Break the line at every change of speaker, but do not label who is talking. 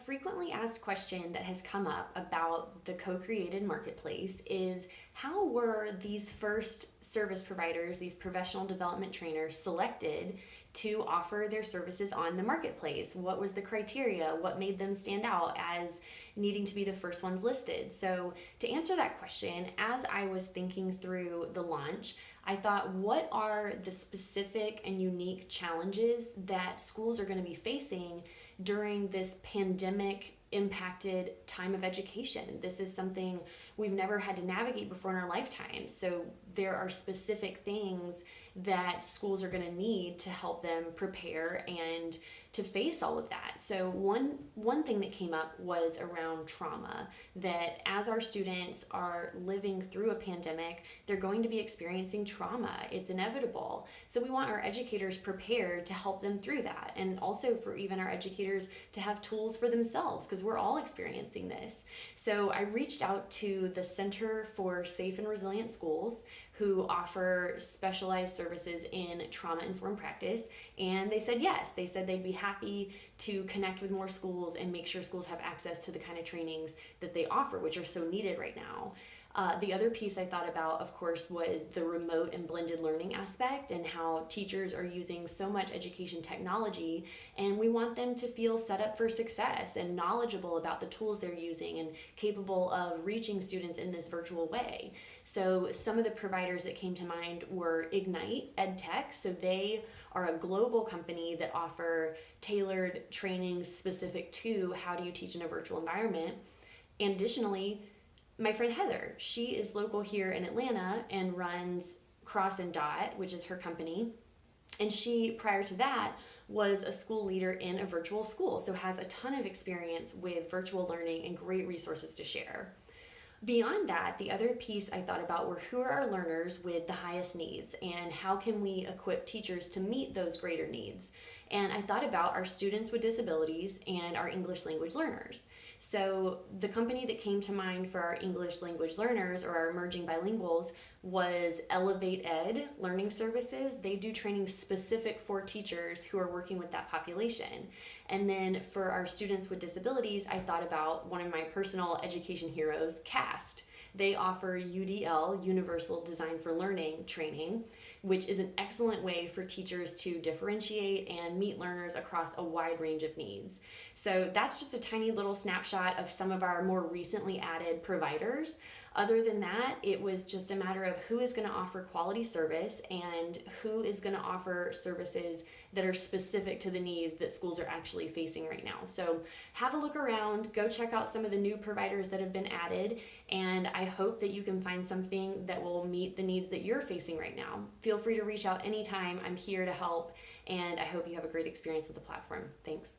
frequently asked question that has come up about the co-created marketplace is how were these first service providers, these professional development trainers, selected to offer their services on the marketplace? What was the criteria? What made them stand out as needing to be the first ones listed? So to answer that question, as I was thinking through the launch, I thought, what are the specific and unique challenges that schools are going to be facing during this pandemic impacted time of education? This is something we've never had to navigate before in our lifetime. So there are specific things that schools are going to need to help them prepare and to face all of that. So one thing that came up was around trauma, that as our students are living through a pandemic, they're going to be experiencing trauma. It's inevitable. So we want our educators prepared to help them through that, and also for even our educators to have tools for themselves, because we're all experiencing this. So I reached out to the Center for Safe and Resilient Schools, who offer specialized services in trauma-informed practice, and they said yes. They said they'd be happy to connect with more schools and make sure schools have access to the kind of trainings that they offer, which are so needed right now. The other piece I thought about, of course, was the remote and blended learning aspect, and how teachers are using so much education technology, and we want them to feel set up for success and knowledgeable about the tools they're using and capable of reaching students in this virtual way. So some of the providers that came to mind were Ignite EdTech. So they are a global company that offer tailored training specific to how do you teach in a virtual environment. And additionally, my friend Heather, she is local here in Atlanta and runs Cross and Dot, which is her company. And she, prior to that, was a school leader in a virtual school, so has a ton of experience with virtual learning and great resources to share. Beyond that, the other piece I thought about were who are our learners with the highest needs, and how can we equip teachers to meet those greater needs. And I thought about our students with disabilities and our English language learners. So the company that came to mind for our English language learners, or our emerging bilinguals, was Elevate Ed Learning Services. They do training specific for teachers who are working with that population. And then for our students with disabilities, I thought about one of my personal education heroes, CAST. They offer UDL, Universal Design for Learning training, which is an excellent way for teachers to differentiate and meet learners across a wide range of needs. So that's just a tiny little snapshot of some of our more recently added providers. Other than that, it was just a matter of who is going to offer quality service and who is going to offer services that are specific to the needs that schools are actually facing right now. So have a look around, go check out some of the new providers that have been added, and I hope that you can find something that will meet the needs that you're facing right now. Feel free to reach out anytime. I'm here to help, and I hope you have a great experience with the platform. Thanks.